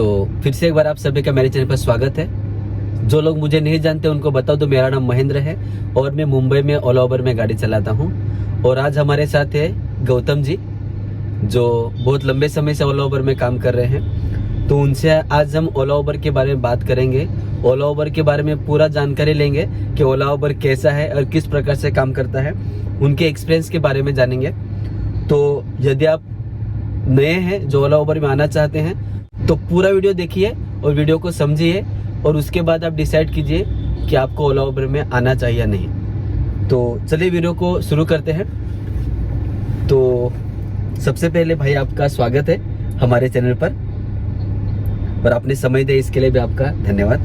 तो फिर से एक बार आप सभी का मेरे चैनल पर स्वागत है। जो लोग मुझे नहीं जानते उनको बता दो, मेरा नाम महेंद्र है और मैं मुंबई में ओला उबर में गाड़ी चलाता हूँ। और आज हमारे साथ है गौतम जी, जो बहुत लंबे समय से ओला उबर में काम कर रहे हैं। तो उनसे आज हम ओला उबर के बारे में बात करेंगे, ओला उबर के बारे में पूरा जानकारी लेंगे कि ओला उबर कैसा है और किस प्रकार से काम करता है, उनके एक्सपीरियंस के बारे में जानेंगे। तो यदि आप नए हैं जो ओला उबर में आना चाहते हैं तो पूरा वीडियो देखिए और वीडियो को समझिए और उसके बाद आप डिसाइड कीजिए कि आपको ओला उबर में आना चाहिए या नहीं। तो चलिए वीडियो को शुरू करते हैं। तो सबसे पहले भाई आपका स्वागत है हमारे चैनल पर और आपने समय दिया इसके लिए भी आपका धन्यवाद।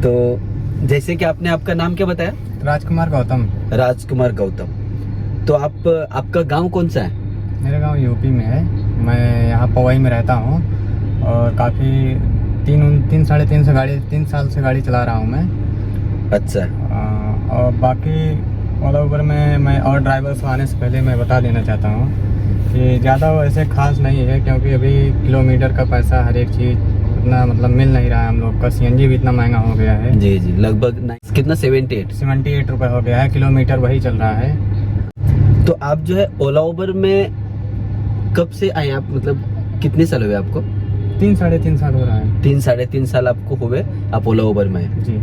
तो जैसे कि आपने आपका नाम क्या बताया? राजकुमार गौतम। राजकुमार गौतम। तो आपका गांव कौन सा है? मेरा गांव यूपी में है। मैं यहाँ पवई में रहता हूँ और काफ़ी 3 साल से गाड़ी चला रहा हूँ मैं। अच्छा। और बाकी ओला उबर में मैं और ड्राइवर को आने से पहले मैं बता देना चाहता हूँ कि ज़्यादा वैसे खास नहीं है, क्योंकि अभी किलोमीटर का पैसा हर एक चीज़ उतना मतलब मिल नहीं रहा है। हम लोग का सीएनजी भी इतना महंगा हो गया है। जी जी, लगभग कितना 78 रुपये हो गया है, किलोमीटर वही चल रहा है। तो आप जो है ओला उबर में कब से आए आप, मतलब कितने साल हुए आपको? 3-3.5 साल हो रहा है। 3-3.5 साल आपको हुए, आप ओला उबर में हैं। जी।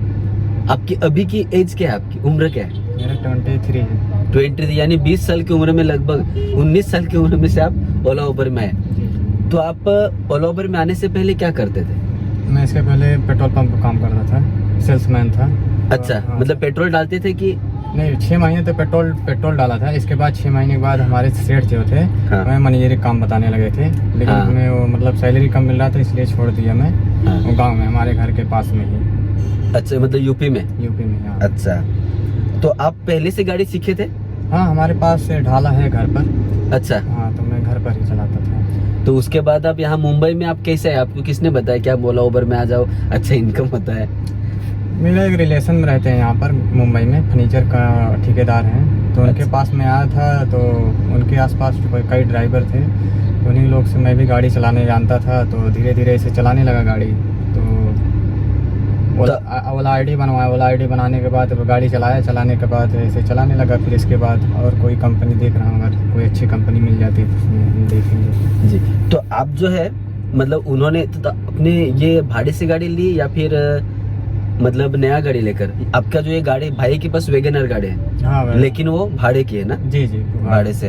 आपकी अभी की एज क्या है, आपकी उम्र क्या है? मेरा 23 है। 23, यानी 20 साल की उम्र में, लगभग 19 साल की उम्र में से आप ओला उबर में आए। तो आप ओला उबर में आने से पहले क्या करते थे? मैं इसके पहले पेट्रोल पंप पर काम करता था, सेल्समैन था। अच्छा, हाँ। मतलब पेट्रोल डालते थे कि नहीं? 6 महीने तो पेट्रोल डाला था। इसके बाद 6 महीने के बाद हमारे सेठ जो थे, हाँ। हमें मैनेजरी काम बताने लगे थे, लेकिन हाँ। हमें वो मतलब सैलरी कम मिल रहा था, इसलिए छोड़ दिया मैं। हाँ। वो गांव में हमारे घर के पास में ही। अच्छा, मतलब यूपी में? यूपी में, हाँ। अच्छा, तो आप पहले से गाड़ी सीखे थे? हाँ, हमारे पास से ढाला है घर पर। अच्छा। हाँ, तो मैं घर पर ही चलाता था। तो उसके बाद आप यहाँ मुंबई में आप कैसे है, आपको किसने बताया कि आप ओला उबर में आ जाओ, अच्छा इनकम होता है? मेरा एक रिलेशन में रहते हैं यहाँ पर मुंबई में, फर्नीचर का ठेकेदार हैं, तो उनके पास में आया था। तो उनके आसपास कई ड्राइवर थे, तो उन्हीं लोग से मैं भी गाड़ी चलाने जानता था। तो धीरे धीरे इसे चलाने लगा गाड़ी। तो ओला आईडी बनवाया। ओला आईडी बनाने के बाद गाड़ी चलाने के बाद ऐसे चलाने लगा। फिर इसके बाद और कोई कंपनी देख रहा हूँ, अगर कोई अच्छी कंपनी मिल जाती है तो उसमें हम देखेंगे। जी। तो आप जो है मतलब उन्होंने तो अपने ये भाड़े से गाड़ी ली या फिर मतलब नया गाड़ी लेकर? आपका जो ये गाड़ी, भाई के पास वैगनर गाड़ी है। हाँ, लेकिन वो भाड़े की है ना? जी जी, भाड़े से।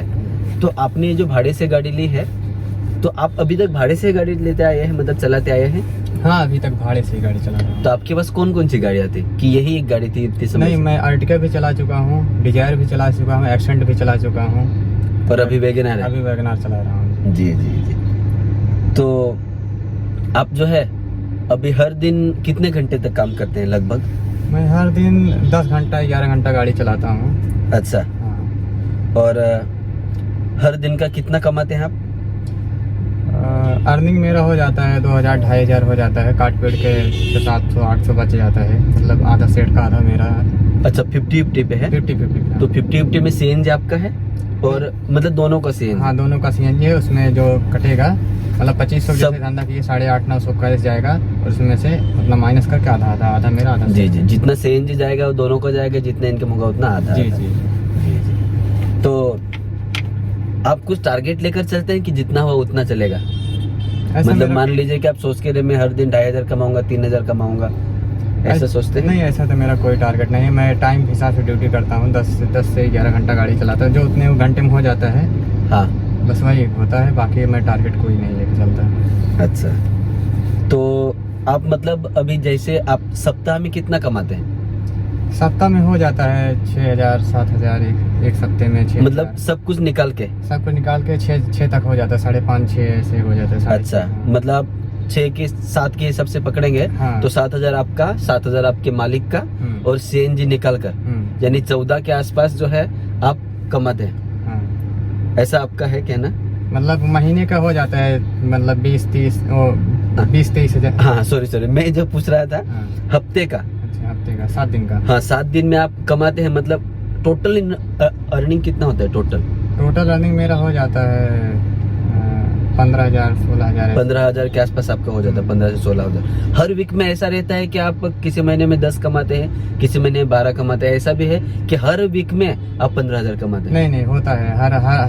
तो आपने जो भाड़े से गाड़ी ली है, तो आप अभी तक भाड़े से गाड़ी लेते आए हैं, मतलब चलाते आए हैं? हाँ, अभी तक भाड़े से ही गाड़ी चला रहा हूँ। तो आपके पास कौन कौन सी गाड़ियाँ थी कि यही एक गाड़ी थी इतने समय नहीं, मैं अर्टिगा भी चला चुका हूँ, डिजायर भी चला चुका हूँ, एक्सेंट भी चला चुका हूँ और अभी वैगनर है? अभी वैगनर चला रहा हूँ। जी जी जी। तो आप जो है अभी हर दिन कितने घंटे तक काम करते हैं लगभग? मैं हर दिन 10 घंटा 11 घंटा गाड़ी चलाता हूँ। अच्छा। हाँ। और हर दिन का कितना कमाते हैं आप? अर्निंग मेरा हो जाता है 2000-2500 हो जाता है, काट पीट के 700-800 बच जाता है, मतलब आधा सेट का आधा मेरा। अच्छा, 50-50 पे है? 50-50। तो 50-50 में सीएनजी आपका है और मतलब दोनों का सीएनजी? हाँ, दोनों का सीएनजी है। उसमें जो कटेगा मतलब 2500 जैसे धंधा की 850-900 का जाएगा, और उसमें से अपना माइनस करके आधा मेरा आधा। जी जी, जितना सीएनजी जाएगा वो दोनों को जाएगा, जितना इनकम होगा उतना आधा। जी जी जी। तो आप कुछ टारगेट लेकर चलते हैं कि जितना हुआ उतना चलेगा? मतलब मान लीजिए कि आप सोच के रहे मैं हर दिन 2500 कमाऊंगा, 3000 कमाऊंगा, ऐसा सोचते हैं? नहीं, ऐसा तो मेरा कोई टारगेट नहीं है। मैं टाइम के हिसाब से ड्यूटी करता हूँ, 10 से 11 घंटा गाड़ी चलाता हूँ, जो उतने घंटे में हो जाता है। हाँ, बस वही होता है, बाकी मैं टारगेट कोई नहीं लेके चलता। अच्छा। तो आप मतलब अभी जैसे आप सप्ताह में कितना कमाते हैं? सप्ताह में हो जाता है 6000-7000, एक सप्ते में 6000। मतलब सब कुछ निकाल के? सब कुछ निकाल के 6 तक हो जाता है, 5.5-6 ऐसे हो जाता है। अच्छा, मतलब आप 6 के 7 के हिसाब से पकड़ेंगे। हाँ। तो 7000 आपका, 7000 आपके मालिक का और सीएनजी निकाल कर, यानी 14 के आसपास जो है आप कमाते हैं। हाँ। ऐसा आपका है कहना? मतलब महीने का हो जाता है, मतलब 20-23 हजार। हाँ, सॉरी, मैं जो पूछ रहा था हाँ। हफ्ते का। अच्छा, हफ्ते का 7 दिन का। हाँ, 7 दिन में आप कमाते हैं, मतलब टोटल अर्निंग कितना होता है? टोटल अर्निंग मेरा हो जाता है 15,000 16,000 15,000 के आसपास आपका हो जाता है, 15 से 16,000। हर वीक में ऐसा रहता है कि आप किसी महीने में 10 कमाते हैं, किसी महीने में 12 कमाते हैं, ऐसा भी है कि हर वीक में आप 15,000 कमाते हैं? नहीं होता है,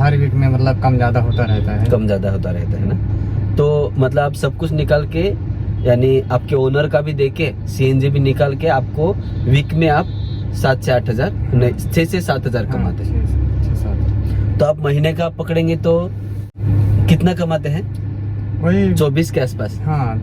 हर वीक में मतलब कम ज़्यादा होता रहता है। कम ज़्यादा होता रहता है ना। तो मतलब आप सब कुछ निकाल के, यानी आपके ओनर का भी देके, CNG भी निकाल के, आपको वीक में आप 7 से 8,000, नहीं 6 से 7,000 कमाते हैं। 6-7। तो आप महीने का आप पकड़ेंगे तो कितना कमाते हैं? वही 24 के आसपास। हाँ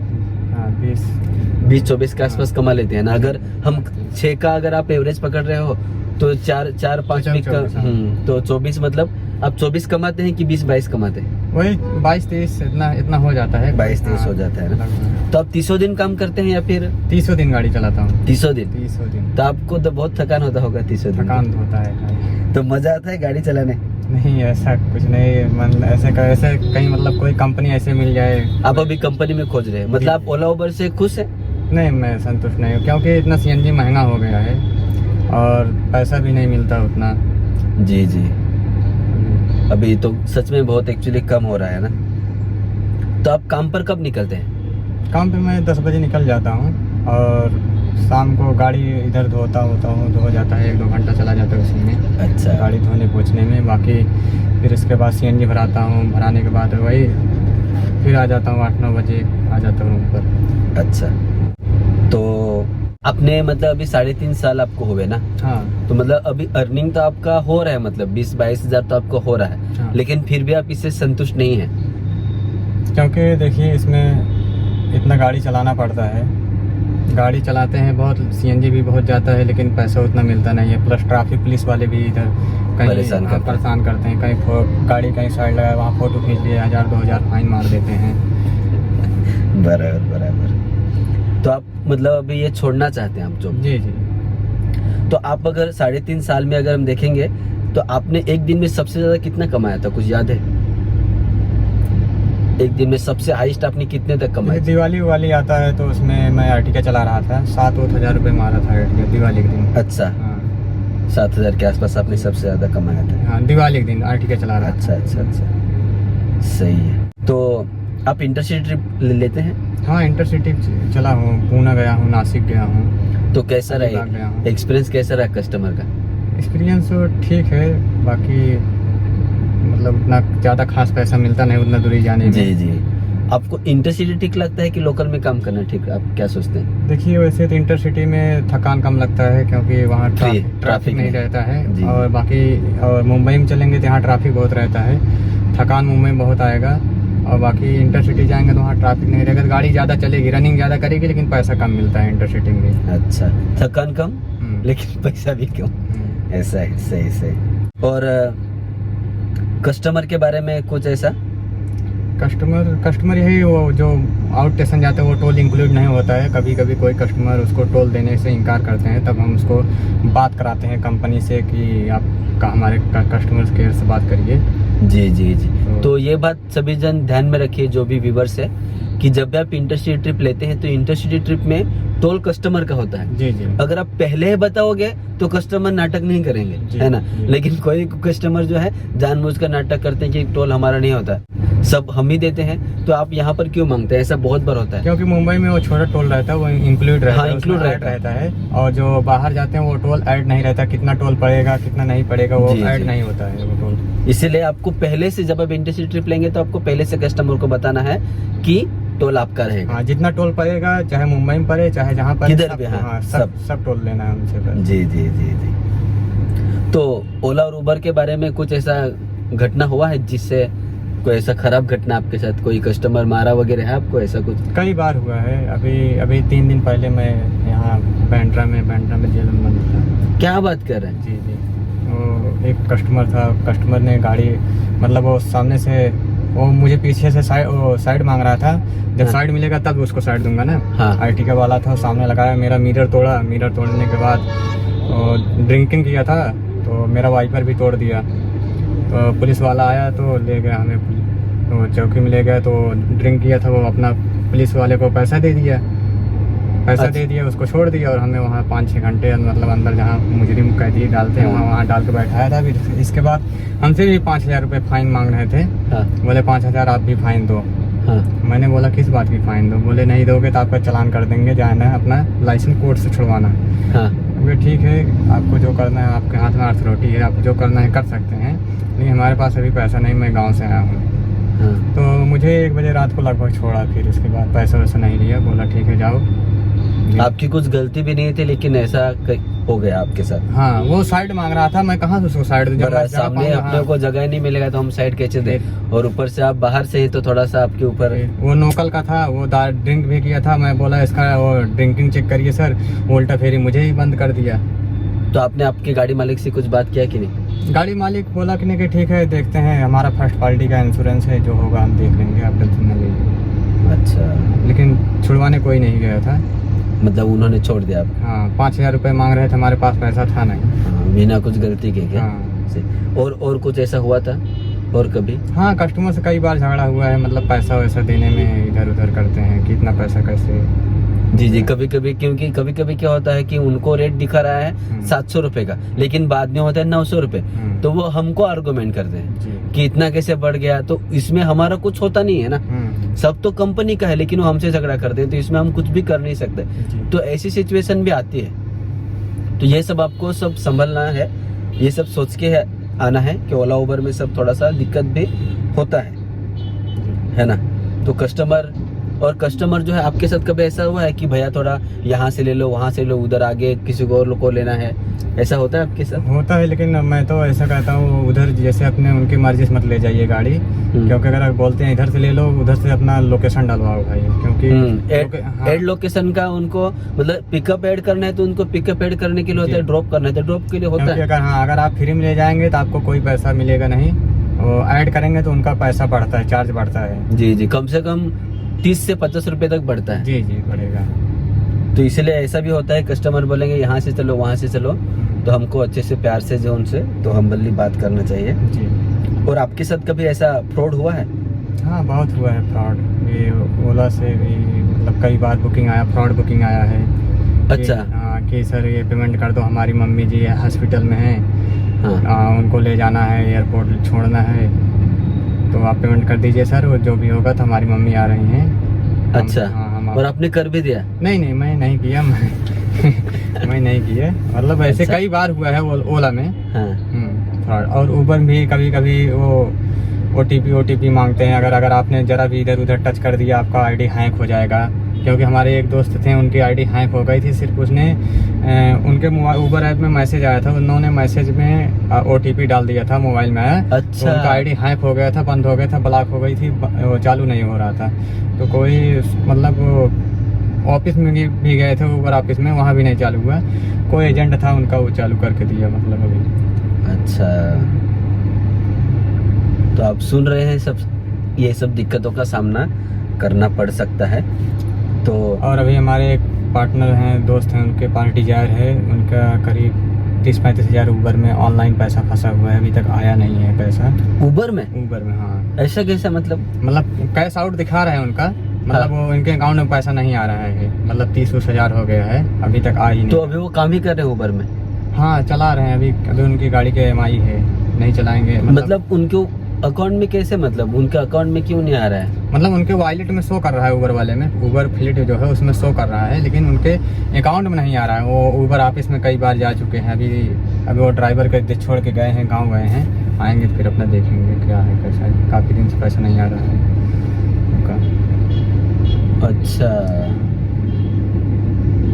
20-24 के आसपास कमा लेते हैं ना। अगर हम 6 का अगर आप एवरेज पकड़ रहे हो तो 4-5 वीक का, 24, तो 24 मतलब आप 24 कमाते हैं कि 20-22 कमाते हैं? वही 22-23 इतना हो जाता है। 22-23 हो जाता है ना। तो आप 30 दिन काम करते हैं या फिर 30 दिन गाड़ी चलाता हूँ। 30 दिन? 30 दिन। तो आपको तो बहुत थकान होता होगा 30 दिन? थकान तो होता है। तो मजा आता है गाड़ी चलाने? नहीं ऐसा कुछ नहीं, मन ऐसे कहीं मतलब कोई कंपनी ऐसे मिल जाए। आप अभी कंपनी में खोज रहे हैं, मतलब आप ओला उबर से खुश है? नहीं, मैं संतुष्ट नहीं हूँ क्योंकि इतना CNG महंगा हो गया है और पैसा भी नहीं मिलता उतना। जी जी, अभी तो सच में बहुत एक्चुअली कम हो रहा है ना। तो आप काम पर कब निकलते हैं? काम पे मैं 10 बजे निकल जाता हूँ और शाम को गाड़ी इधर धोता हूँ, धो जाता है, 1-2 घंटा चला जाता है उसी में। अच्छा। गाड़ी धोने पहुँचने में, बाकी फिर इसके बाद CNG भराता हूँ, भराने के बाद वही फिर आ जाता हूँ 8-9 बजे आ जाता हूँ रूम पर। अच्छा, तो आपने मतलब अभी 3.5 साल आपको हुए ना? हाँ। तो मतलब अभी अर्निंग तो आपका हो रहा है, मतलब 20-22 हजार तो आपको हो रहा है। हाँ। लेकिन फिर भी आप इससे संतुष्ट नहीं है? क्योंकि देखिए इसमें इतना गाड़ी चलाना पड़ता है, गाड़ी चलाते हैं बहुत, CNG भी बहुत जाता है लेकिन पैसा उतना मिलता नहीं है। प्लस ट्रैफिक पुलिस वाले भी इधर कहीं परेशान करते हैं, कहीं गाड़ी कहीं साइड लगाए वहाँ फोटो खींच लिए 1,000-2,000 फाइन मार देते हैं। बराबर। तो आप मतलब अभी ये छोड़ना चाहते हैं आप जॉब? जी। तो आप अगर 3.5 साल में अगर हम देखेंगे तो आपने एक दिन में सबसे ज्यादा कितना कमाया था, कुछ याद है? एक दिन में सबसे हाईएस्ट आपने कितने तक कमाया? दिवाली वाली आता है तो उसमें मैं अर्टिका चला रहा था, 7-8 रुपये मारा था अर्टिका दिवाली के दिन। अच्छा। हाँ। 7,000 के आसपास आपने सबसे ज्यादा कमाया था? हाँ, दिवाली के दिन अर्टिका चला रहा था। अच्छा, सही है। तो आप इंटरसिटी ट्रिप लेते हैं? हाँ, इंटरसिटी चला हूँ, पूना गया हूँ, नासिक गया हूँ। तो कैसा रहा एक्सपीरियंस, कैसा रहा कस्टमर का? एक्सपीरियंस तो ठीक है, बाकी मतलब उतना ज़्यादा खास पैसा मिलता नहीं उतना दूरी जाने में। जी। आपको इंटरसिटी ठीक लगता है कि लोकल में काम करना ठीक, आप क्या सोचते हैं? देखिए वैसे तो इंटरसिटी में थकान कम लगता है क्योंकि वहाँ ट्रैफिक नहीं रहता है, और बाकी और मुंबई में चलेंगे तो यहाँ ट्रैफिक बहुत रहता है, थकान मुंबई में बहुत आएगा। और बाकी इंटरसिटी जाएंगे तो वहाँ ट्रैफिक नहीं रहेगा, गाड़ी ज़्यादा चलेगी, रनिंग ज़्यादा करेगी, लेकिन पैसा कम मिलता है इंटरसिटी में। अच्छा, थकान कम लेकिन पैसा भी कम, ऐसा है। सही। और कस्टमर के बारे में कुछ ऐसा? कस्टमर यही, वो जो आउट स्टेशन जाते हैं वो टोल इंक्लूड नहीं होता है। कभी कोई कस्टमर उसको टोल देने से इनकार करते हैं, तब हम उसको बात कराते हैं कंपनी से कि आप हमारे कस्टमर केयर से बात करिए। जी। तो ये बात सभी जन ध्यान में रखिए, जो भी व्यूअर्स है, कि जब भी आप इंटरसिटी ट्रिप लेते हैं तो इंटरसिटी ट्रिप में टोल कस्टमर का होता है। जी। अगर आप पहले बताओगे तो कस्टमर नाटक नहीं करेंगे, है ना? लेकिन कोई कस्टमर जो है जानबूझकर नाटक करते हैं कि टोल हमारा नहीं होता, सब हम ही देते हैं, तो आप यहाँ पर क्यों मांगते हैं? ऐसा बहुत बार होता है क्योंकि मुंबई में वो छोटा टोल रहता है, वो इंक्लूड रहता है, इंक्लूड रहता है। और जो बाहर जाते हैं वो टोल ऐड नहीं रहता, कितना टोल पड़ेगा कितना नहीं पड़ेगा वो ऐड नहीं होता है वो टोल। इसीलिए आपको पहले से, जब आप इंटरसिटी ट्रिप लेंगे तो आपको पहले से कस्टमर को बताना है कि टोल आपका रहेगा। हाँ, जितना टोल पड़ेगा, चाहे मुंबई में पड़े चाहे जहाँ पर, किधर भी। हाँ, सब टोल लेना है उनसे। जी। तो ओला और उबर के बारे में कुछ ऐसा घटना हुआ है जिससे कोई ऐसा खराब घटना आपके साथ, कोई कस्टमर मारा वगैरह है आपको, ऐसा कुछ? कई बार हुआ है। अभी 3 दिन पहले मैं यहाँ बैंड्रा में जेल में बंद था। क्या बात कर रहे हैं? जी। वो एक कस्टमर ने गाड़ी, मतलब वो सामने से, वो मुझे पीछे से साइड मांग रहा था। जब साइड मिलेगा तब उसको साइड दूंगा ना। हाँ। अर्टिका वाला था, सामने लगाया, मेरा मिरर तोड़ा। मिरर तोड़ने के बाद ड्रिंकिंग किया था तो मेरा वाइपर भी तोड़ दिया। तो पुलिस वाला आया तो ले गया हमें, तो चौकी में ले गया, तो ड्रिंक किया था वो, अपना पुलिस वाले को पैसा दे दिया। पैसा अच्छा। दे दिया, उसको छोड़ दिया और हमें वहाँ 5-6 घंटे मतलब अंदर जहाँ मुजरिम कैदी डालते हैं वहाँ डाल के बैठाया था। फिर इसके बाद हमसे भी 5,000 रुपये फाइन मांग रहे थे। हाँ बोले 5,000 आप भी फाइन दो। हाँ मैंने बोला किस बात की फाइन दो? बोले नहीं दोगे तो आपका चालान कर देंगे, जाना है अपना लाइसेंस कोर्ट से छुड़वाना। हाँ बोले ठीक है, आपको जो करना है, आपके हाथ में अथॉरिटी है, आप जो करना है कर सकते हैं, नहीं हमारे पास अभी पैसा नहीं, मैं गाँव से आया हूँ। हाँ। तो मुझे 1 बजे रात को लगभग छोड़ा, फिर इसके बाद पैसा वैसा नहीं लिया, बोला ठीक है जाओ। आपकी कुछ गलती भी नहीं थी लेकिन ऐसा हो गया आपके साथ। हाँ, वो साइड मांग रहा था, मैं कहाँ से उसको साइड दूं? जब बड़ा मैं जा सामने पाऊंगा, अपने हाँ। को जगह नहीं मिलेगा तो हम साइड कैसे दे, और ऊपर से आप बाहर से ही तो थोड़ा सा आपके ऊपर। वो नोकल का था, वो ड्रिंक भी किया था। मैं बोला इसका वो ड्रिंकिंग चेक करिए सर, वो उल्टा फेरी मुझे ही बंद कर दिया। तो आपने आपके गाड़ी मालिक से कुछ बात किया कि नहीं? गाड़ी मालिक बोला कि नहीं कि ठीक है देखते हैं, हमारा फर्स्ट पार्टी का इंश्योरेंस है, जो होगा हम देख लेंगे, आप टेंशन न लीजिए। अच्छा, लेकिन छुड़वाने कोई नहीं गया था। मतलब उन्होंने छोड़ दिया आपको? हाँ, 5,000 रुपये मांग रहे थे, हमारे पास पैसा था नहीं। हाँ, बिना कुछ गलती के क्या? हाँ। से- और कुछ ऐसा हुआ था और कभी? हाँ, कस्टमर से कई बार झगड़ा हुआ है, मतलब पैसा वैसा देने में इधर उधर करते हैं कि इतना पैसा कैसे। जी जी, कभी कभी, क्योंकि कभी कभी क्या होता है कि उनको रेट दिखा रहा है 700 रुपए का, लेकिन बाद में होता है 900 रुपए, तो वो हमको आर्गुमेंट करते हैं जी। कि इतना कैसे बढ़ गया। तो इसमें हमारा कुछ होता नहीं है ना, सब तो कंपनी का है, लेकिन वो हमसे झगड़ा करते हैं, तो इसमें हम कुछ भी कर नहीं सकते। जी। तो ऐसी सिचुएशन भी आती है, तो ये सब आपको सब संभलना है, ये सब सोच के आना है कि ओला उबर में सब थोड़ा सा दिक्कत भी होता है ना। तो कस्टमर जो है, आपके साथ कभी ऐसा हुआ है कि भैया थोड़ा यहाँ से ले लो, वहाँ से लो, उधर आगे किसी को और को लेना है, ऐसा होता है आपके साथ? होता है, लेकिन मैं तो ऐसा कहता हूँ उधर जैसे अपने उनकी मर्जी से मत ले जाइए गाड़ी, क्योंकि अगर बोलते हैं इधर से ले लो, उधर से अपना लोकेशन डलवाओ भाई, क्योंकि एड लोकेशन का उनको मतलब पिकअप ऐड करना है तो उनको पिकअप ऐड करने के लिए होता है, ड्रॉप करना है तो ड्रॉप के लिए होता है। अगर आप फ्री में ले जाएंगे तो आपको कोई पैसा मिलेगा नहीं, वो ऐड करेंगे तो उनका पैसा बढ़ता है, चार्ज बढ़ता है। जी जी, कम से कम 30 से 50 रुपए तक बढ़ता है। जी जी, बढ़ेगा। तो इसलिए ऐसा भी होता है, कस्टमर बोलेंगे यहाँ से चलो, वहाँ से चलो, तो हमको अच्छे से प्यार से जो उनसे तो हम्बली बात करना चाहिए। जी। और आपके साथ कभी ऐसा फ्रॉड हुआ है? हाँ, बहुत हुआ है फ्रॉड। ये ओला से भी मतलब कई बार बुकिंग आया, फ्रॉड बुकिंग आया है। अच्छा। हाँ, कि सर ये पेमेंट कर दो, हमारी मम्मी जी हॉस्पिटल में हैं, हाँ। उनको ले जाना है, एयरपोर्ट छोड़ना है, तो आप पेमेंट कर दीजिए सर, वो जो भी होगा तो हमारी मम्मी आ रही हैं। अच्छा। हम और आपने कर भी दिया? नहीं, मैं नहीं किया। मैं नहीं किया, मतलब ऐसे अच्छा। कई बार हुआ है ओला में। हाँ। फ्रॉड। और उबर भी कभी कभी वो ओटीपी मांगते हैं, अगर आपने जरा भी इधर उधर टच कर दिया आपका आईडी हैक हो जाएगा। क्योंकि हमारे एक दोस्त थे, उनकी आईडी हैक हो गई थी, सिर्फ उसने उनके मोबाइल उबर ऐप में मैसेज आया था, उन्होंने मैसेज में ओटीपी डाल दिया था, मोबाइल में आया। अच्छा। तो उनका आईडी हैक हो गया था, बंद हो गया था, ब्लॉक हो गई थी, वो चालू नहीं हो रहा था। तो कोई मतलब ऑफिस में भी गए थे, उबर ऑफिस में, वहाँ भी नहीं चालू हुआ। कोई एजेंट था उनका, वो चालू करके दिया मतलब अभी। अच्छा, तो आप सुन रहे हैं ये सब दिक्कतों का सामना करना पड़ सकता है। तो और अभी हमारे एक पार्टनर हैं, दोस्त हैं, उनके पास डिजायर है, उनका करीब 30-35 हज़ार उबर में ऑनलाइन पैसा फंसा हुआ है, अभी तक आया नहीं है पैसा। उबर में? उबर में, हाँ। ऐसा कैसा? मतलब कैश आउट दिखा रहे हैं उनका, मतलब वो इनके अकाउंट में पैसा नहीं आ रहा है, मतलब 30-40 हज़ार हो गया है, अभी तक आ ही नहीं। तो अभी वो काम ही कर रहे हैं उबर में? हाँ, चला रहे हैं अभी उनकी गाड़ी के EMI है, नहीं चलाएंगे। मतलब उनके अकाउंट में कैसे, मतलब उनके अकाउंट में क्यों नहीं आ रहा है? मतलब उनके वॉलेट में शो कर रहा है, उबर वाले में, उबर फ्लीट जो है उसमें शो कर रहा है, लेकिन उनके अकाउंट में नहीं आ रहा है। वो उबर ऑफिस में कई बार जा चुके हैं, अभी वो ड्राइवर के छोड़ के गए हैं, गांव गए हैं, आएंगे फिर अपना देखेंगे क्या है कैसा है। काफ़ी दिन से पैसा नहीं आ रहा है उनका। अच्छा,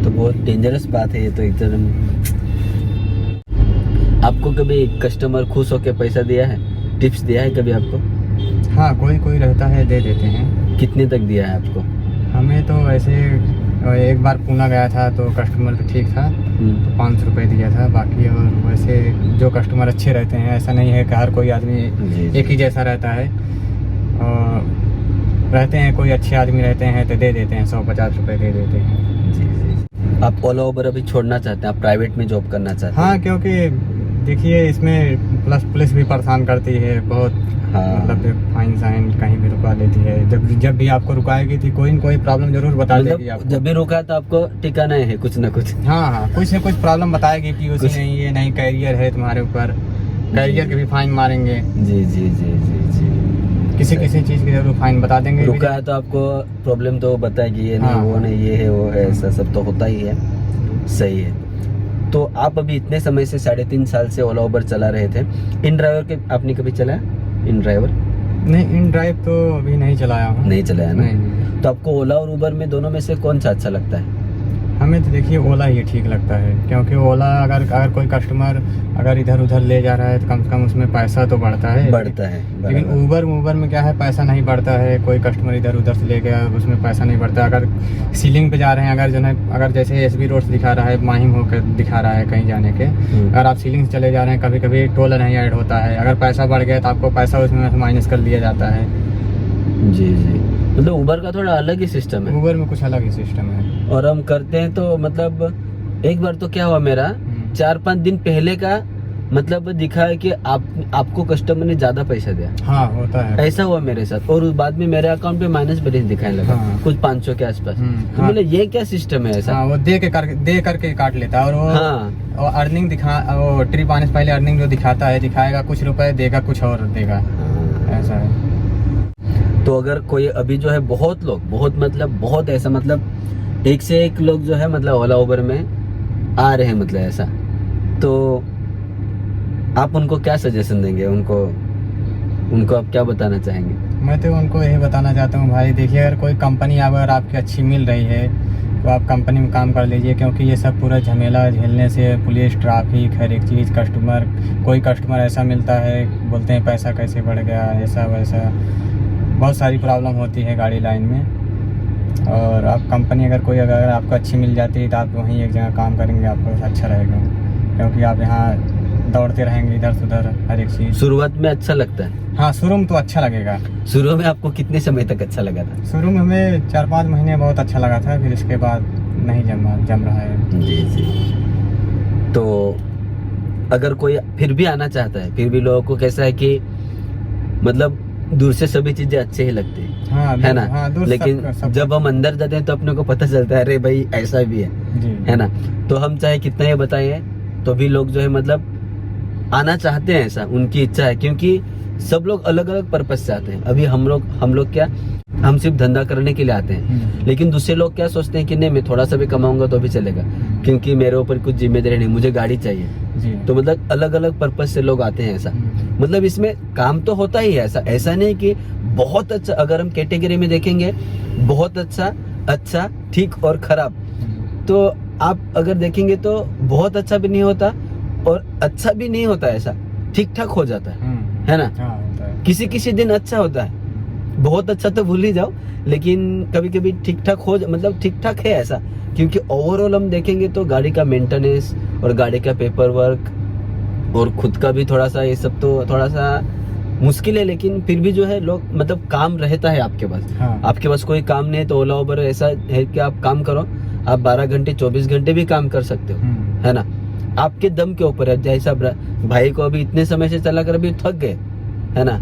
तो बहुत डेंजरस बात है ये तो एकदम। आपको कभी कस्टमर खुश होकर पैसा दिया है, टिप्स दिया है कभी आपको? हाँ, कोई रहता है, दे देते हैं। कितने तक दिया है आपको? हमें तो वैसे एक बार पूना गया था तो कस्टमर तो ठीक था, तो 500 रुपये दिया था। बाकी और वैसे जो कस्टमर अच्छे रहते हैं, ऐसा नहीं है कि हर कोई आदमी एक ही जैसा रहता है, और रहते हैं कोई अच्छे आदमी रहते हैं तो दे देते हैं, 100-50 रुपये दे देते हैं। आप ओला उबर अभी छोड़ना चाहते हैं, आप प्राइवेट में जॉब करना चाहते हैं? हाँ, क्योंकि देखिए इसमें प्लस पुलिस भी परेशान करती है बहुत। हाँ। मतलब फाइन साइन कहीं भी रुका लेती है। जब भी आपको रुकाएगी थी कोई न कोई प्रॉब्लम जरूर बता देगी मतलब आपको। जब भी रोका तो आपको ठिकाना है कुछ ना कुछ। हाँ, कुछ न कुछ प्रॉब्लम बताएगी कि उसी कुछ- नहीं, ये नहीं कैरियर है तुम्हारे ऊपर, कैरियर के भी फाइन मारेंगे। जी जी जी जी जी। किसी किसी चीज की जरूर फाइन बता देंगे। रुका है तो आपको प्रॉब्लम तो बताएगी, ये नहीं हाँ, वो हाँ। नहीं, ये है वो है, ऐसा सब तो होता ही है। सही है। तो आप अभी इतने समय से 3.5 साल से ओला उबर चला रहे थे, इन ड्राइवर के आपने कभी चलाया? इन ड्राइवर नहीं, इन ड्राइव तो अभी नहीं चलाया हूँ। नहीं चलाया ना? नहीं। तो आपको ओला और उबर में दोनों में से कौन सा अच्छा लगता है? हमें तो देखिए ओला ही ठीक लगता है, क्योंकि ओला अगर कोई कस्टमर अगर इधर उधर ले जा रहा है तो कम से कम उसमें पैसा तो बढ़ता है। बढ़ता है, लेकिन बराबर। उबर में क्या है, पैसा नहीं बढ़ता है। कोई कस्टमर इधर उधर से ले गया उसमें पैसा नहीं बढ़ता। अगर सीलिंग पे जा रहे हैं, अगर जो है, अगर जैसे एसबी रोड दिखा रहा है, माहिम होकर दिखा रहा है कहीं जाने के, अगर आप सीलिंग से चले जा रहे हैं, कभी कभी टोल नहीं ऐड होता है। अगर पैसा बढ़ गया तो आपको पैसा उसमें माइनस कर लिया जाता है। जी जी। मतलब उबर का थोड़ा अलग ही सिस्टम है। उबर में कुछ अलग ही सिस्टम है। और हम करते हैं तो मतलब एक बार तो क्या हुआ मेरा, 4-5 दिन पहले का मतलब दिखा है कि आपको कस्टमर ने ज्यादा पैसा दिया। हाँ, होता है। ऐसा हुआ मेरे साथ, और उस बाद में मेरे अकाउंट पे माइनस बैलेंस दिखाने लगा। हाँ। कुछ 500 के आसपास। तो हाँ। मतलब ये क्या सिस्टम है ऐसा? हाँ, वो दे करके काट लेता है। और वो हाँ। और अर्निंग वो ट्रिप आने से पहले अर्निंग जो दिखाएगा कुछ रुपए देगा, कुछ और देगा, ऐसा है। तो अगर कोई अभी जो है बहुत ऐसा मतलब एक से एक लोग जो है मतलब ओला उबर में आ रहे हैं, मतलब ऐसा, तो आप उनको क्या सजेशन देंगे? उनको आप क्या बताना चाहेंगे? मैं तो उनको यही बताना चाहता हूँ, भाई देखिए अगर कोई कंपनी अगर आपकी अच्छी मिल रही है तो आप कंपनी में काम कर लीजिए, क्योंकि ये सब पूरा झमेला झेलने से पुलिस, ट्रैफिक, हर एक चीज़, कोई कस्टमर ऐसा मिलता है बोलते हैं पैसा कैसे बढ़ गया, ऐसा वैसा, बहुत सारी प्रॉब्लम होती है गाड़ी लाइन में। और आप कंपनी अगर आपको अच्छी मिल जाती है तो आप वहीं एक जगह काम करेंगे, आपको अच्छा रहेगा, क्योंकि आप यहाँ दौड़ते रहेंगे इधर से उधर हर एक चीज़। शुरुआत में अच्छा लगता है? हाँ, शुरू में तो अच्छा लगेगा। शुरू में आपको कितने समय तक अच्छा लगा था? शुरू में हमें 4-5 महीने बहुत अच्छा लगा था, फिर इसके बाद नहीं जम रहा है। जी जी। तो अगर कोई फिर भी आना चाहता है, फिर भी लोगों को कैसा है कि मतलब दूर से सभी चीजें अच्छे ही लगती है, हाँ, है ना? हाँ, दूर लेकिन सब जब हम अंदर जाते हैं तो अपने को पता चलता है अरे भाई ऐसा भी है जी। है ना? तो हम चाहे कितना ही बताएं तो भी लोग जो है मतलब आना चाहते हैं, ऐसा उनकी इच्छा है, क्योंकि सब लोग अलग अलग पर्पज से आते हैं। अभी हम लोग क्या, हम सिर्फ धंधा करने के लिए आते हैं, लेकिन दूसरे लोग क्या सोचते हैं कि नहीं, मैं थोड़ा सा भी कमाऊंगा तो भी चलेगा, क्योंकि मेरे ऊपर कुछ जिम्मेदारी नहीं, मुझे गाड़ी चाहिए जी। तो मतलब अलग अलग पर्पज से लोग आते हैं ऐसा। मतलब इसमें काम तो होता ही है, ऐसा नहीं कि बहुत अच्छा, अगर हम कैटेगरी में देखेंगे बहुत अच्छा, ठीक और खराब, तो आप अगर देखेंगे तो बहुत अच्छा भी नहीं होता और अच्छा भी नहीं होता, ऐसा ठीक ठाक हो जाता है ना? हाँ, होता है। किसी दिन अच्छा होता है, बहुत अच्छा तो भूल ही जाओ, लेकिन कभी कभी ठीक ठाक मतलब ठीक ठाक है ऐसा, क्योंकि ओवरऑल हम देखेंगे तो गाड़ी का मेंटेनेंस और गाड़ी का पेपर वर्क और खुद का भी थोड़ा सा, ये सब तो थोड़ा सा मुश्किल है, लेकिन फिर भी जो है लोग मतलब काम रहता है आपके पास। हाँ। आपके पास कोई काम नहीं है तो ओला उबर ऐसा है कि आप काम करो, आप 12 घंटे 24 घंटे भी काम कर सकते हो, है ना? आपके दम के ऊपर है। जैसा भाई को अभी इतने समय से चला कर अभी थक गए, है ना,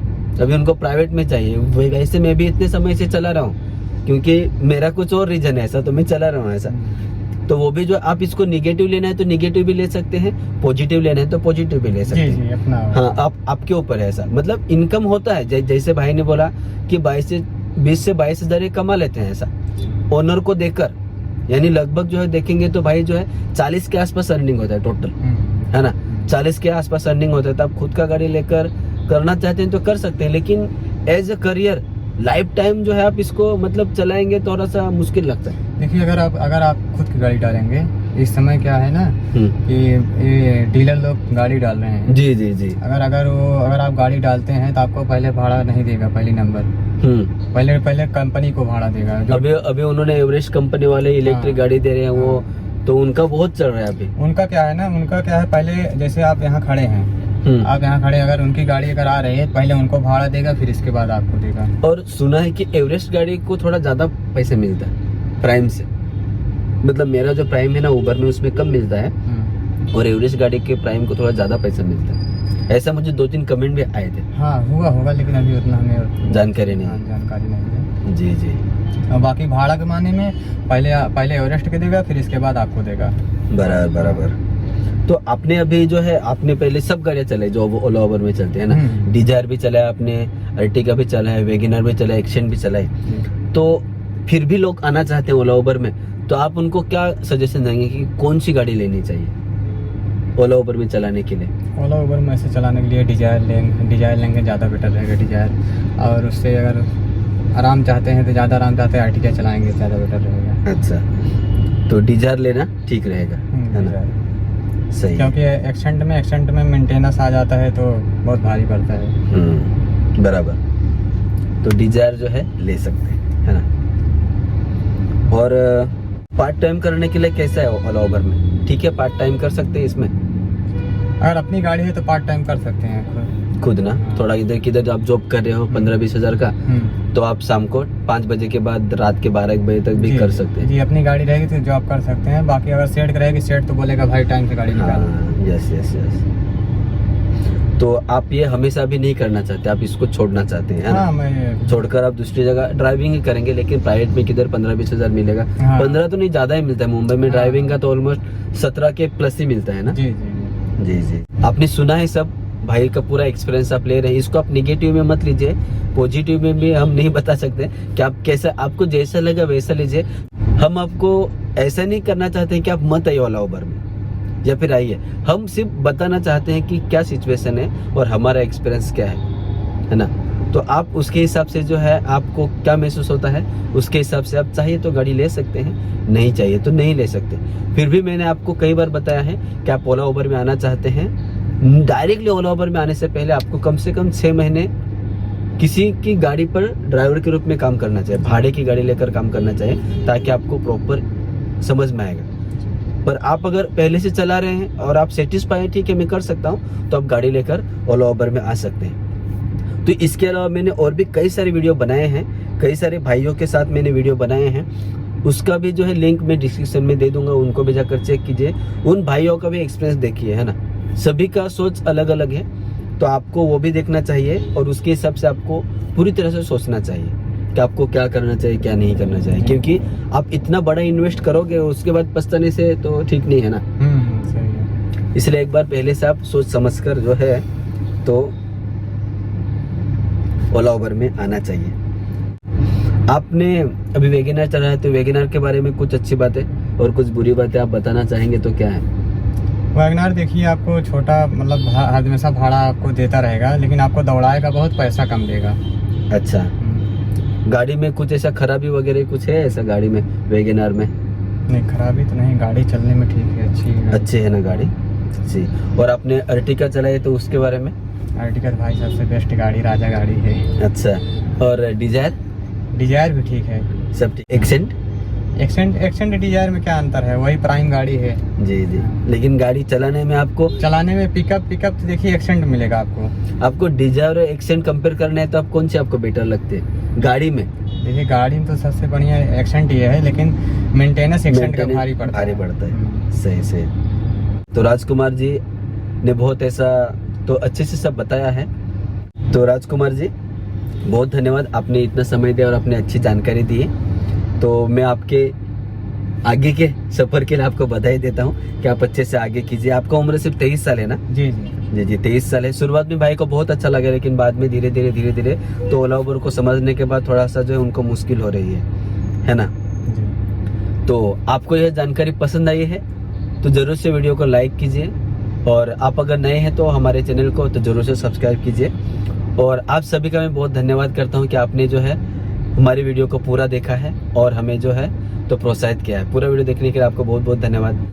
अभी उनको प्राइवेट में चाहिए, वैसे मैं भी इतने समय से चला रहा हूँ, क्योंकि मेरा कुछ और रीजन है ऐसा, तो मैं चला रहा हूँ ऐसा। तो वो भी जो आप इसको निगेटिव लेना है तो निगेटिव भी ले सकते हैं, पॉजिटिव लेना है तो पॉजिटिव भी ले सकते हैं। जी, अपना। हाँ, आपके ऊपर है ऐसा। मतलब इनकम होता है, जैसे भाई ने बोला कि 20 से 22 हजार कमा लेते हैं ऐसा ओनर को देकर, यानी लगभग जो है देखेंगे तो भाई जो है 40 के आसपास अर्निंग होता है टोटल, है ना? 40 के आसपास अर्निंग होता है। तो आप खुद का गाड़ी लेकर करना चाहते हैं तो कर सकते हैं, लेकिन as a career life time जो है आप इसको मतलब चलाएंगे थोड़ा सा मुश्किल लगता है। देखिए अगर आप खुद की गाड़ी डालेंगे, इस समय क्या है ना कि ये डीलर लोग गाड़ी डाल रहे हैं। जी जी जी। अगर आप गाड़ी डालते हैं तो आपको पहले भाड़ा नहीं देगा, पहली नंबर। पहले कंपनी को भाड़ा देगा। अभी उन्होंने एवरेस्ट कंपनी वाले इलेक्ट्रिक गाड़ी दे रहे हैं वो, तो उनका बहुत चल रहा है अभी। उनका क्या है पहले जैसे आप यहाँ खड़े हैं, अगर उनकी गाड़ी अगर आ रही है पहले उनको भाड़ा देगा, फिर इसके बाद आपको देगा। और सुना है कि एवरेस्ट गाड़ी को थोड़ा ज्यादा पैसे मिलता है प्राइम से, मतलब मेरा जो प्राइम है ना उबर में उसमें कम मिलता है, और एवरेज गाड़ी के प्राइम को थोड़ा ज़्यादा पैसा मिलता है। ऐसा मुझे 2-3 कमेंट भी आए थे। हाँ हुआ होगा, लेकिन अभी उतना हमें जानकारी नहीं हाँ, है। जानकारी नहीं है। जी जी, और बाकी भाड़ा के माने में पहले एवरेस्ट के देगा, फिर इसके बाद आपको देगा। बराबर बराबर। तो आपने अभी जो है आपने पहले सब गाड़ियाँ चलाई जो ओला उबर में चलते हैं ना, डिजायर भी चलाया आपने, अर्टिगा भी चलाया, वेगनर भी चलाया, एक्शन भी चलाई। तो फिर भी लोग आना चाहते हैं ओला उबर में, तो आप उनको क्या सजेशन देंगे कि कौन सी गाड़ी लेनी चाहिए ओला उबर में चलाने के लिए? ओला उबर में ऐसे चलाने के लिए डिजायर लेंगे ज़्यादा बेटर रहेगा डिजायर। और उससे अगर आराम चाहते हैं तो ज़्यादा आराम चाहते हैं अर्टिगा चलाएंगे, ज़्यादा बेटर रहेगा। अच्छा, तो डिजायर लेना ठीक रहेगा, है ना? सही। क्योंकि एक्सेंट में मेंटेनेंस आ जाता है तो बहुत भारी पड़ता है। बराबर। तो डिजायर जो है ले सकते हैं, है ना? और पार्ट टाइम करने के लिए कैसा है ओला उबर में? ठीक है, पार्ट टाइम कर सकते हैं इसमें? अगर अपनी गाड़ी है तो पार्ट टाइम कर सकते हैं खुद ना। थोड़ा इधर किधर आप जॉब कर रहे हो 15-20 हज़ार का, तो आप शाम को 5 बजे के बाद रात के 12-1 बजे तक भी कर सकते हैं। जी, अपनी गाड़ी रहेगी तो जॉब कर सकते हैं। बाकी अगर सेट रहेगी, सेट तो बोलेगा भाई टाइम से गाड़ी निकालो। Yes yes yes. तो आप ये हमेशा भी नहीं करना चाहते, आप इसको छोड़ना चाहते हैं, है ना? हाँ, मैं छोड़कर आप दूसरी जगह ड्राइविंग ही करेंगे, लेकिन प्राइवेट में किधर 15-20 हज़ार मिलेगा। हाँ। 15 तो नहीं, ज्यादा ही मिलता है मुंबई में। हाँ। ड्राइविंग का तो ऑलमोस्ट 17 के प्लस ही मिलता है ना? जी जी जी जी। आपने सुना है सब, भाई का पूरा एक्सपीरियंस आप ले रहे हैं, इसको आप निगेटिव में मत लीजिए, पॉजिटिव में भी हम नहीं बता सकते कि आप कैसा, आपको जैसा लगा वैसा लीजिए। हम आपको ऐसा नहीं करना चाहते हैं कि आप मत आइए ओला उबर में या फिर आइए। हम सिर्फ बताना चाहते हैं कि क्या सिचुएशन है और हमारा एक्सपीरियंस क्या है ना? तो आप उसके हिसाब से जो है आपको क्या महसूस होता है उसके हिसाब से आप चाहिए तो गाड़ी ले सकते हैं, नहीं चाहिए तो नहीं ले सकते। फिर भी मैंने आपको कई बार बताया है कि आप ओला उबर में आना चाहते हैं, डायरेक्टली ओला उबर में आने से पहले आपको कम से कम 6 महीने किसी की गाड़ी पर ड्राइवर के रूप में काम करना चाहिए, भाड़े की गाड़ी लेकर काम करना चाहिए, ताकि आपको प्रॉपर समझ में आएगा। पर आप अगर पहले से चला रहे हैं और आप सेटिस्फाई हैं, ठीक है मैं कर सकता हूँ, तो आप गाड़ी लेकर ओला उबर में आ सकते हैं। तो इसके अलावा मैंने और भी कई सारे वीडियो बनाए हैं, कई सारे भाइयों के साथ मैंने वीडियो बनाए हैं, उसका भी जो है लिंक मैं डिस्क्रिप्शन में दे दूंगा, उनको भी जाकर चेक कीजिए। उन भाइयों का भी एक्सपीरियंस देखिए, है ना? सभी का सोच अलग अलग है, तो आपको वो भी देखना चाहिए और उसके हिसाब से आपको पूरी तरह से सोचना चाहिए कि आपको क्या करना चाहिए क्या नहीं करना चाहिए। क्योंकि आप इतना बड़ा इन्वेस्ट करोगे उसके बाद पछताने से तो ठीक नहीं है ना। सही है। इसलिए एक बार पहले से आप सोच समझकर जो है तो ओला उबर में आना चाहिए। आपने अभी वेगनर चला है, तो वेगनर के बारे में कुछ अच्छी बातें और कुछ बुरी बातें आप बताना चाहेंगे तो क्या है? वैगनर देखिए, आपको छोटा मतलब हमेशा भाड़ा आपको देता रहेगा, लेकिन आपको दौड़ाएगा बहुत, पैसा कम देगा। अच्छा, गाड़ी में कुछ ऐसा खराबी वगैरह कुछ है ऐसा गाड़ी में वेगनर में? नहीं, खराबी तो नहीं, गाड़ी चलने में ठीक है, अच्छी है ना गाड़ी जी। और आपने अर्टिगा चलाई तो उसके बारे में? अर्टिगा भाई सबसे बेस्ट गाड़ी, राजा गाड़ी है। अच्छा, और डिजायर भी ठीक है, सब ठीक। एक्सेंट डिजायर में क्या अंतर है, वही प्राइम गाड़ी है। जी जी, लेकिन गाड़ी चलाने में आपको पिकअप तो देखिए एक्सेंट मिलेगा आपको डिजायर और एक्सेंट कंपेयर करना है तो आप कौन सी आपको बेटर लगते हैं गाड़ी में? देखिए, गाड़ी में तो सबसे बढ़िया एक्सेंट ये है, लेकिन मेंटेनेंस एक्सेंट का भारी पड़ता है। सही। तो राजकुमार जी ने बहुत ऐसा तो अच्छे से सब बताया है। तो राजकुमार जी बहुत धन्यवाद, आपने इतना समय दिया और आपने अच्छी जानकारी दी है। तो मैं आपके आगे के सफर के लिए आपको बधाई देता हूँ कि आप अच्छे से आगे कीजिए। आपका उम्र सिर्फ 23 साल है ना? जी 23 साल है। शुरुआत में भाई को बहुत अच्छा लगा, लेकिन बाद में धीरे धीरे तो ओला उबर को समझने के बाद थोड़ा सा जो है उनको मुश्किल हो रही है ना? तो आपको यह जानकारी पसंद आई है तो जरूर से वीडियो को लाइक कीजिए, और आप अगर नए हैं तो हमारे चैनल को तो जरूर से सब्सक्राइब कीजिए। और आप सभी का मैं बहुत धन्यवाद करता हूँ कि आपने जो है हमारी वीडियो को पूरा देखा है और हमें जो है तो प्रोत्साहित किया है। पूरा वीडियो देखने के लिए आपको बहुत बहुत धन्यवाद।